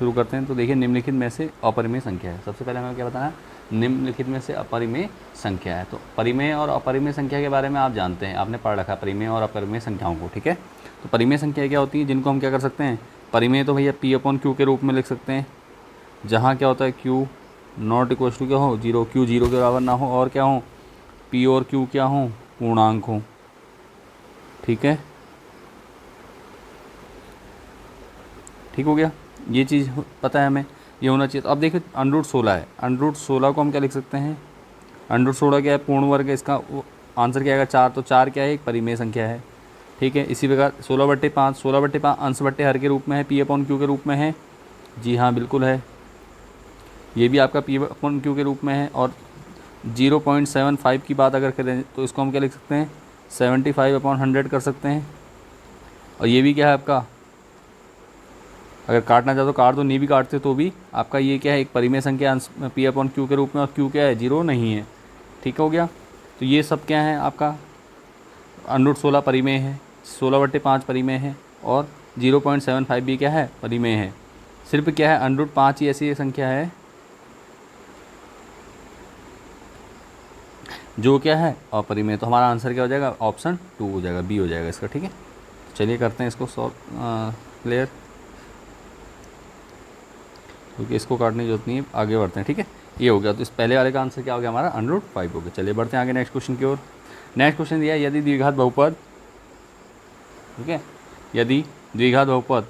शुरू करते हैं। तो देखिए निम्नलिखित में से अपरिमेय संख्या है। सबसे पहले हमें क्या बताना है, निम्नलिखित में से अपरिमेय संख्या है। तो परिमेय और अपरिमेय संख्या के बारे में आप जानते हैं, आपने पढ़ रखा है परिमेय और अपरिमेय संख्याओं को, ठीक है। तो परिमेय संख्या क्या होती है, जिनको हम क्या कर सकते हैं, परिमेय तो भैया पी अपॉन क्यू के रूप में लिख सकते हैं, जहाँ क्या होता है क्यू नॉट इक्वल टू क्या हो, जीरो, क्यू जीरो के बराबर ना हो, और क्या हो, पी और क्यू क्या हो, पूर्णांक हो, ठीक है। ठीक हो गया, ये चीज़ पता है हमें, ये होना चाहिए। तो अब देखिए अंडरूट 16 है, अंडरूट 16 को हम क्या लिख सकते हैं, अंडरूट 16 क्या है, पूर्ण वर्ग है, इसका आंसर क्या आएगा 4। तो 4 क्या है, एक परिमेय संख्या है, ठीक है। इसी प्रकार 16/5, 16/5 अंश बट्टे हर के रूप में है, पी अपॉन क्यू के रूप में है, जी हाँ बिल्कुल है, ये भी आपका पी अपॉन क्यू के रूप में है। और 0.75 की बात अगर करें तो इसको हम क्या लिख सकते हैं, 75/100 कर सकते हैं। और ये भी क्या है आपका, अगर काटना चाहो तो काट दो, नहीं भी काटते तो भी आपका ये क्या है, एक परिमेय संख्या अंश पी अपॉन क्यू के रूप में, और क्यू क्या है, 0 नहीं है, ठीक हो गया। तो ये सब क्या है आपका, अंडरूट 16 परिमेय है, 16/5 परिमेय है, और 0.75 भी क्या है, परिमेय है। सिर्फ क्या है, अंडरूट 5 ही ऐसी एक संख्या है जो क्या है, अपरिमेय। तो हमारा आंसर क्या हो जाएगा, ऑप्शन 2 हो जाएगा, बी हो जाएगा इसका, ठीक है। चलिए करते हैं इसको सॉल्व क्लियर, क्योंकि इसको काटने की जरूरत नहीं है, आगे बढ़ते हैं, ठीक है। ये हो गया, तो इस पहले वाले का आंसर क्या हो गया हमारा, अंडरूट 5 हो गया। चलिए बढ़ते हैं आगे नेक्स्ट क्वेश्चन की ओर। नेक्स्ट क्वेश्चन दिया है, यदि द्विघात बहुपद, ठीक है, यदि द्विघात बहुपद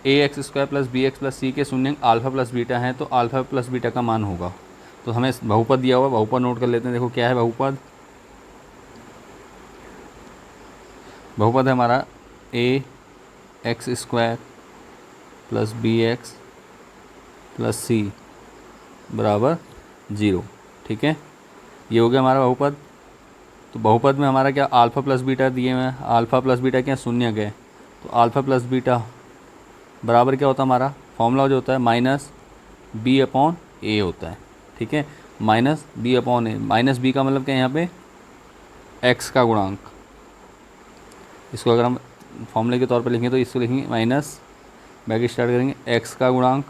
ax² + bx + c के शून्यंक अल्फा प्लस बीटा हैं, तो अल्फा प्लस बीटा का मान होगा। तो हमें बहुपद दिया हुआ, बहुपद नोट कर लेते हैं। देखो क्या है बहुपद, बहुपद है हमारा ax² + bx + c बराबर 0, ठीक है। ये हो गया हमारा बहुपद। तो बहुपद में हमारा क्या, अल्फा प्लस बीटा दिए हुए हैं, अल्फा प्लस बीटा क्या शून्यक है, तो अल्फा प्लस बीटा बराबर क्या होता है, हमारा फॉर्मूला जो होता है -b/a होता है, ठीक है। -b/a, माइनस बी का मतलब क्या है यहाँ पे, x का गुणांक। इसको अगर हम फॉर्मूले के तौर पर लिखेंगे तो इसको लिखेंगे माइनस, बैक स्टार्ट करेंगे, x का गुणांक,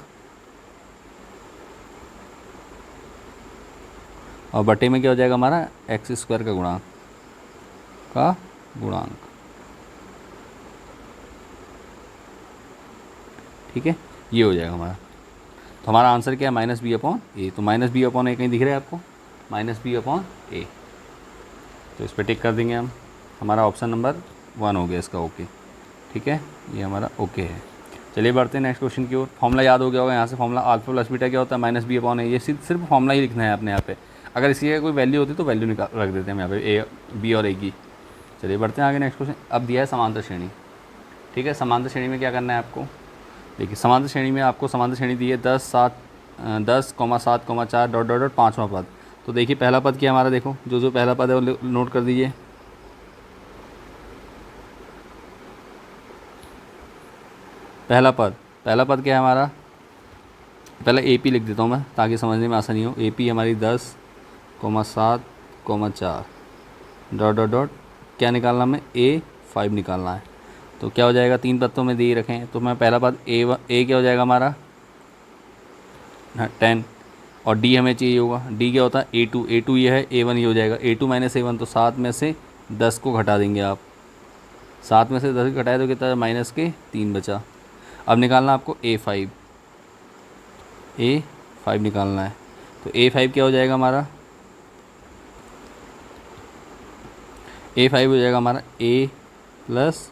और बटे में क्या हो जाएगा हमारा, x² का गुणांक, ठीक है। ये हो जाएगा हमारा। तो हमारा आंसर क्या है, -b/a। तो -b/a कहीं दिख रहा है आपको, -b/a। तो इस पर टिक कर देंगे हम, हमारा ऑप्शन नंबर 1 हो गया इसका, ओके, ठीक है, ये हमारा ओके है। चलिए बढ़ते हैं नेक्स्ट क्वेश्चन की ओर। फॉर्मूला याद हो गया होगा यहाँ से, फॉर्मूला अल्फा प्लस बीटा क्या होता है, -b/a। ये सिर्फ फॉर्मूला ही लिखना है आपने यहाँ पे, अगर इसी का कोई वैल्यू होती तो वैल्यू निकाल रख देते हैं हम यहाँ पे, ए बी और ए की। चलिए बढ़ते हैं आगे नेक्स्ट क्वेश्चन। अब दिया है समांतर श्रेणी, ठीक है। समांतर श्रेणी में क्या करना है आपको, देखिए समांतर श्रेणी में आपको समांतर श्रेणी दी है 10, 7, 10,7,4 डॉट डॉट डॉट 5वां पद। तो देखिए पहला पद क्या है हमारा, देखो जो पहला पद है वो नोट कर दीजिए। पहला पद क्या है हमारा, पहले ए पी लिख देता हूँ मैं ताकि समझने में आसानी हो। ए पी हमारी 10,7,4 डॉट डॉट डॉट क्या निकालना हमें, A5 निकालना है। तो क्या हो जाएगा, 3 पद तो में दे रखें, तो मैं पहला पद ए क्या हो जाएगा हमारा 10, और डी हमें चाहिए होगा, डी क्या होता है A2 ये है, A1 ये हो जाएगा, A2 - A1। तो 7 में से 10 को घटा देंगे आप, 7 में से 10 घटाए तो कितना, -3 बचा। अब निकालना आपको A5 निकालना है। तो A5 क्या हो जाएगा हमारा, A5 हो जाएगा हमारा A +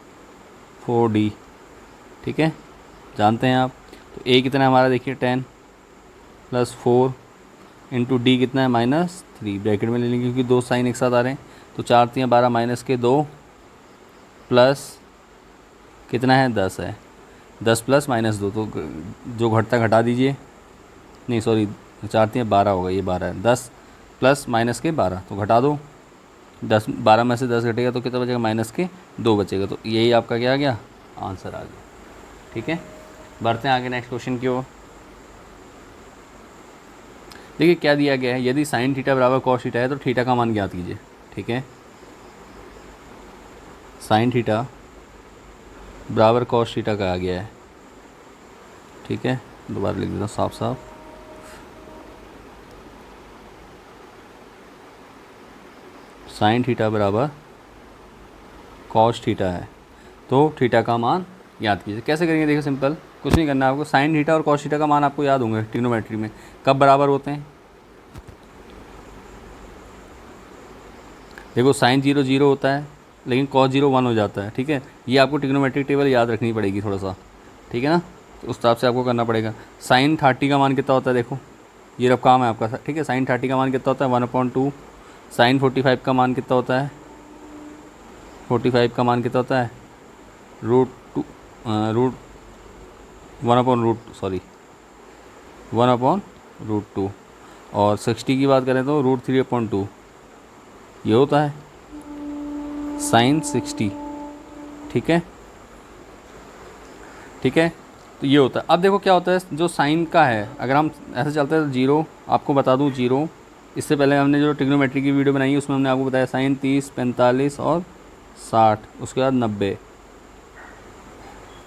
4D, ठीक है, जानते हैं आप। तो A कितना है हमारा, देखिए 10 + 4 इंटू डी कितना है, -3, ब्रैकेट में ले लेंगे क्योंकि 2 साइन एक साथ आ रहे हैं। तो 4 × 3 = 12, -2 प्लस कितना है, 10 है, 10 + -2, तो जो घटता घटा दीजिए, नहीं सॉरी 4 × 3 = 12 होगा, ये 12 है, 10 + -12 तो घटा दो, 12 में से 10 घटेगा तो कितना बचेगा, -2 बचेगा। तो यही आपका क्या आ गया, आंसर आ गया, ठीक है। बढ़ते हैं आगे नेक्स्ट क्वेश्चन की ओर। देखिए क्या दिया गया है, यदि sin थीटा बराबर cos थीटा है तो थीटा का मान ज्ञात कीजिए, ठीक है। sin थीटा बराबर cos थीटा का आ गया है, ठीक है, दोबारा लिख देता हूँ साफ साफ। साइन थीटा बराबर कॉस थीटा है, तो थीटा का मान याद कीजिए। कैसे करेंगे, देखो सिंपल, कुछ नहीं करना है आपको। साइन थीटा और कॉस थीटा का मान आपको याद होंगे ट्रिग्नोमेट्री में, कब बराबर होते हैं। देखो साइन 0 0 होता है, लेकिन कॉस 0 1 हो जाता है, ठीक है। ये आपको ट्रिग्नोमेट्रिक टेबल याद रखनी पड़ेगी थोड़ा सा, ठीक है ना, तो उस हिसाब से आपको करना पड़ेगा। साइन 30 का मान कितना होता है, देखो ये रब काम है आपका, ठीक है। साइन 30 का मान कितना होता है 1/2। साइन 45 का मान कितना होता है, 45 का मान कितना होता है रूट 1/√2। और 60 की बात करें तो √3/2 ये होता है साइन 60, ठीक है, ठीक है। तो ये होता है। अब देखो क्या होता है, जो साइन का है, अगर हम ऐसे चलते हैं तो 0, आपको बता दूं 0, इससे पहले हमने जो ट्रिग्नोमेट्री की वीडियो बनाई है उसमें हमने आपको बताया साइन 30, 45 और 60, उसके बाद 90,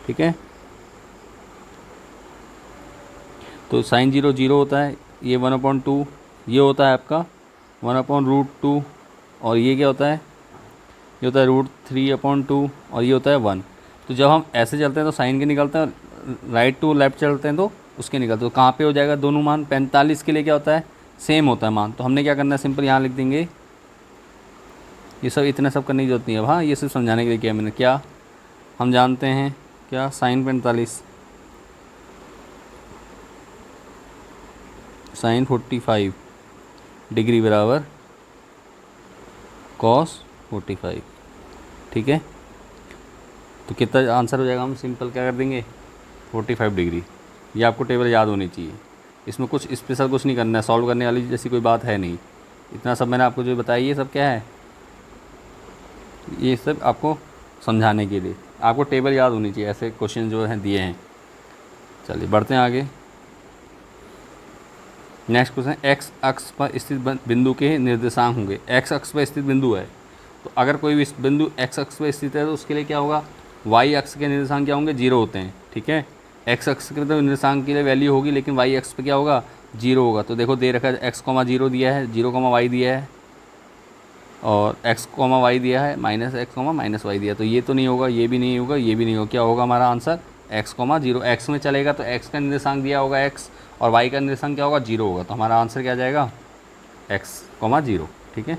ठीक है। तो साइन 0 0 होता है, ये 1/2, ये होता है आपका 1/√2, और ये क्या होता है, ये होता है √3/2, और ये होता है 1। तो जब हम ऐसे चलते हैं तो साइन के निकलते हैं, राइट टू लेफ्ट चलते हैं तो उसके निकलते हैं। तो कहाँ पे हो जाएगा दोनों मान, 45 के लिए क्या होता है सेम होता है मान। तो हमने क्या करना है, सिंपल यहाँ लिख देंगे, ये सब इतना सब करने की जरूरत नहीं है। हाँ, ये सिर्फ समझाने के लिए किया मैंने। क्या हम जानते हैं, क्या साइन 45 साइन 45 डिग्री बराबर कॉस 45, ठीक है। तो कितना आंसर हो जाएगा, हम सिंपल क्या कर देंगे 45 डिग्री। ये आपको टेबल याद होनी चाहिए, इसमें कुछ स्पेशल कुछ नहीं करना है, सॉल्व करने वाली जैसी कोई बात है नहीं। इतना सब मैंने आपको जो बताया ये सब क्या है, ये सब आपको समझाने के लिए, आपको टेबल याद होनी चाहिए। ऐसे क्वेश्चन जो हैं दिए हैं। चलिए बढ़ते हैं आगे। नेक्स्ट क्वेश्चन, एक्स अक्ष पर स्थित बिंदु के निर्देशांक होंगे। एक्स अक्ष पर स्थित बिंदु है, तो अगर कोई भी बिंदु एक्स अक्ष पर स्थित है तो उसके लिए क्या होगा, वाई अक्ष के निर्देशांक क्या होंगे, 0 होते हैं, ठीक है। एक्स अक्ष के तो निर्देशांक के लिए वैल्यू होगी, लेकिन वाई अक्ष पे क्या होगा 0 होगा। तो देखो दे रखा है x,0 दिया है, 0,y दिया है, और x,y दिया है, -x,-y दिया है। तो ये तो नहीं होगा, ये भी नहीं होगा, ये भी नहीं होगा। क्या होगा हमारा आंसर x,0। x में चलेगा तो x का निर्देशांक दिया होगा x, और y का निर्देशांक क्या होगा 0 होगा। तो हमारा आंसर क्या आ जाएगा x,0, ठीक है।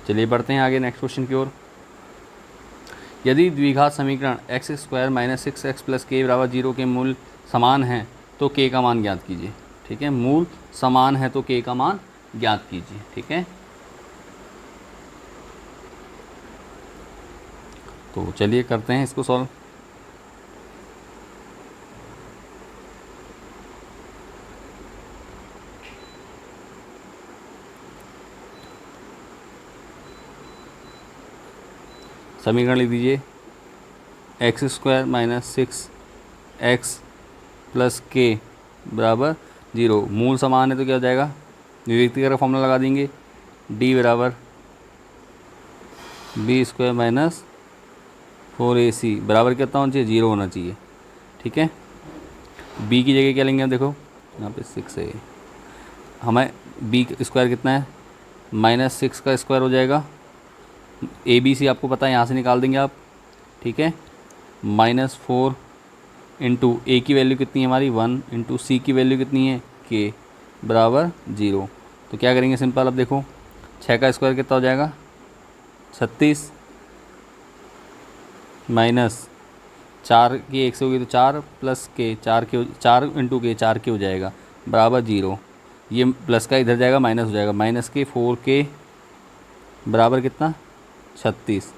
चलिए बढ़ते हैं आगे नेक्स्ट क्वेश्चन की ओर। यदि द्विघात समीकरण x² - 6x + k = 0 के मूल समान हैं तो k का मान ज्ञात कीजिए, ठीक है। मूल समान है तो k का मान ज्ञात कीजिए, ठीक है। तो चलिए करते हैं इसको सॉल्व। समीकरण लिख दीजिए, x² - 6x + k = 0। मूल समान है तो क्या हो जाएगा, विभक्ति का फॉर्मूला लगा देंगे, d = b² - 4ac बराबर कितना होना चाहिए, 0 होना चाहिए, ठीक है। b की जगह क्या लेंगे हम, देखो यहाँ पे 6 है, हमें b² कितना है -6 का स्क्वायर हो जाएगा। ABC आपको पता है, यहाँ से निकाल देंगे आप, ठीक है। -4 इंटू A की वैल्यू कितनी है हमारी 1, इंटू C की वैल्यू कितनी है K = 0। तो क्या करेंगे सिंपल, अब देखो 6 का स्क्वायर कितना हो जाएगा 36, -4 की 1 से होगी तो 4 + k 4 इंटू के 4 के हो जाएगा बराबर 0। ये प्लस का इधर जाएगा माइनस हो जाएगा, -के 4k बराबर कितना 36,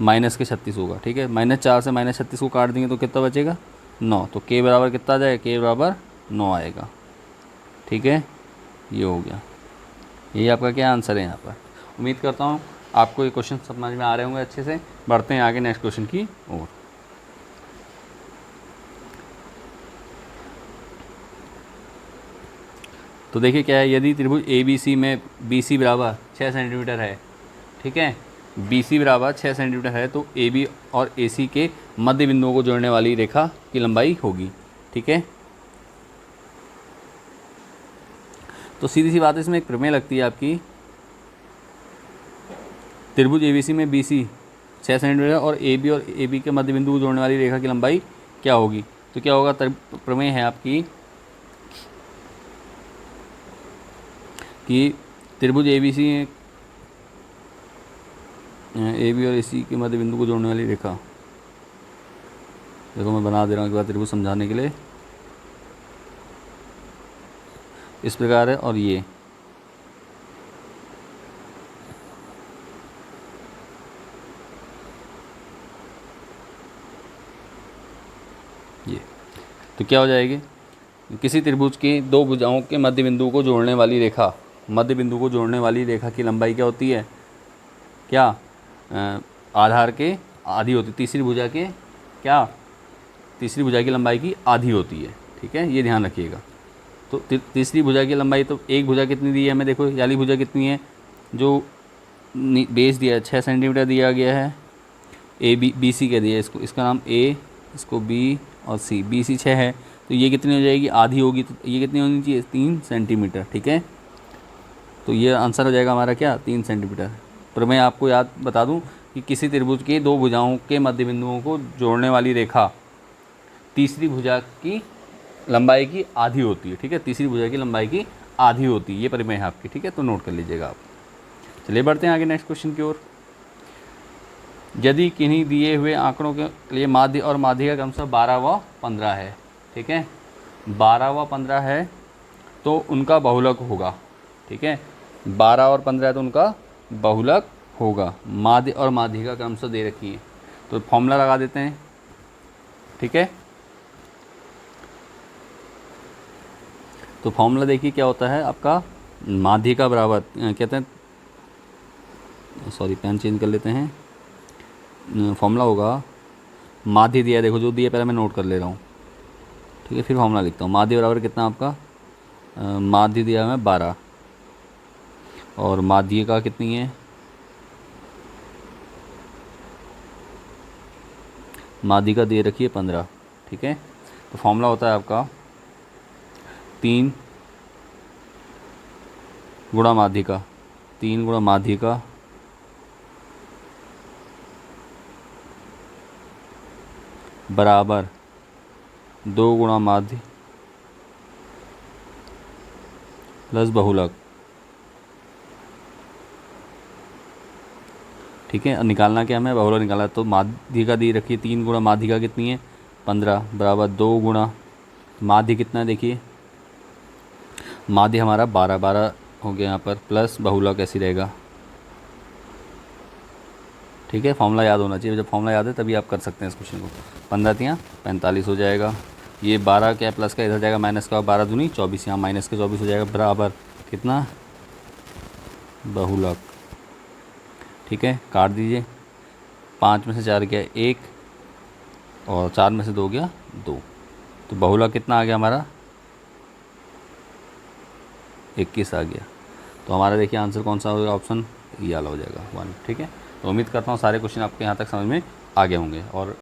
-के 36 होगा, ठीक है। -4 से -36 को काट देंगे तो कितना बचेगा 9। तो k बराबर कितना आ जाएगा, k बराबर 9 आएगा, ठीक है। ये हो गया, यही आपका क्या आंसर है यहाँ पर। उम्मीद करता हूँ आपको ये क्वेश्चन समझ में आ रहे होंगे अच्छे से। बढ़ते हैं आगे नेक्स्ट क्वेश्चन की ओर। तो देखिए क्या है, यदि त्रिभुज ABC में BC बराबर 6 सेंटीमीटर है, ठीक है, BC बराबर 6 सेंटीमीटर है तो AB और AC के मध्य बिंदुओं को जोड़ने वाली रेखा की लंबाई होगी, ठीक है। तो सीधी सी बात है, इसमें एक प्रमेय लगती है आपकी, त्रिभुज एबीसी में बीसी 6 सेंटीमीटर और ए और ए के मध्य बिंदु को जोड़ने वाली रेखा की लंबाई क्या होगी। तो क्या होगा, प्रमेय है आपकी कि त्रिभुज एबीसी ए और AC के मध्य बिंदु को जोड़ने वाली रेखा, देखो मैं बना दे रहा हूँ एक बार त्रिभुज समझाने के लिए, इस प्रकार है। और ये तो क्या हो जाएगी, किसी त्रिभुज की दो भुजाओं के मध्य बिंदु को जोड़ने वाली रेखा, मध्य बिंदु को जोड़ने वाली रेखा की लंबाई क्या होती है, क्या आधार के आधी होती, तीसरी भुजा के क्या, तीसरी भुजा की लंबाई की आधी होती है। ठीक है, ये ध्यान रखिएगा। तो तीसरी भुजा की लंबाई, तो एक भुजा कितनी दी है हमें, देखो याली भुजा कितनी है, जो बेस दिया है 6 सेंटीमीटर दिया गया है, BC के दिया है, इसको इसका नाम A, इसको B और C, BC 6 है, तो ये कितनी हो जाएगी, आधी होगी, तो ये कितनी होनी चाहिए, 3 सेंटीमीटर। ठीक है, तो ये आंसर हो जाएगा हमारा क्या, 3 सेंटीमीटर। पर मैं आपको याद बता दूं कि किसी त्रिभुज के दो भुजाओं के मध्य बिंदुओं को जोड़ने वाली रेखा तीसरी भुजा की लंबाई की आधी होती है। ठीक है, तीसरी भुजा की लंबाई की आधी होती है, ये परिमेय है आपकी। ठीक है, तो नोट कर लीजिएगा आप। चलिए बढ़ते हैं आगे नेक्स्ट क्वेश्चन की ओर। यदि किन्हीं दिए हुए आंकड़ों के लिए माध्य और माध्यिका क्रमशः 12 व 15 है, ठीक है, 12 व 15 है तो उनका बहुलक होगा। ठीक है, 12 और 15 है तो उनका बहुलक होगा। माध्य और माध्यिका क्रमशः दे रखी है, तो फॉर्मूला लगा देते हैं। ठीक है, तो फॉर्मूला देखिए क्या होता है आपका, माध्यिका बराबर कहते हैं, सॉरी पेन चेंज कर लेते हैं, फॉर्मूला होगा, माध्य दिया है, देखो जो दिया पहले मैं नोट कर ले रहा हूँ। ठीक है, फिर फॉर्मूला लिखता हूँ। माध्य बराबर कितना आपका, माध्य दिया है 12 और माध्यिका कितनी है, माध्यिका दे रखी है 15। ठीक है, तो फॉर्मूला होता है आपका 3 गुणा माध्यिका, 3 गुणा माध्यिका बराबर 2 गुणा माध्य प्लस बहुलक। ठीक है, निकालना क्या हमें, बहुलक निकालना। तो माध्यिका दी रखी है 3 गुणा माध्यिका कितनी है 15 बराबर 2 गुणा माध्य कितना है, देखिए माध्य हमारा 12 हो गया यहाँ पर, प्लस बहुलक ऐसी रहेगा। ठीक है, फॉर्मूला याद होना चाहिए, जब फॉर्मूला याद है तभी आप कर सकते हैं इस क्वेश्चन को। 15 तियाँ 45 हो जाएगा, ये 12 क्या प्लस का इधर जाएगा माइनस का, 12 दूनी 24, यहाँ माइनस के 24 हो जाएगा, बराबर कितना, बहुलक। ठीक है, काट दीजिए, 5 में से 4 गया 1 और 4 में से 2 गया 2, तो बहुलक कितना आ गया हमारा 21 आ गया। तो हमारा देखिए आंसर कौन सा होगा, ऑप्शन ये वाला हो जाएगा 1। ठीक है, तो उम्मीद करता हूँ सारे क्वेश्चन आपके यहाँ तक समझ में आ गए होंगे। और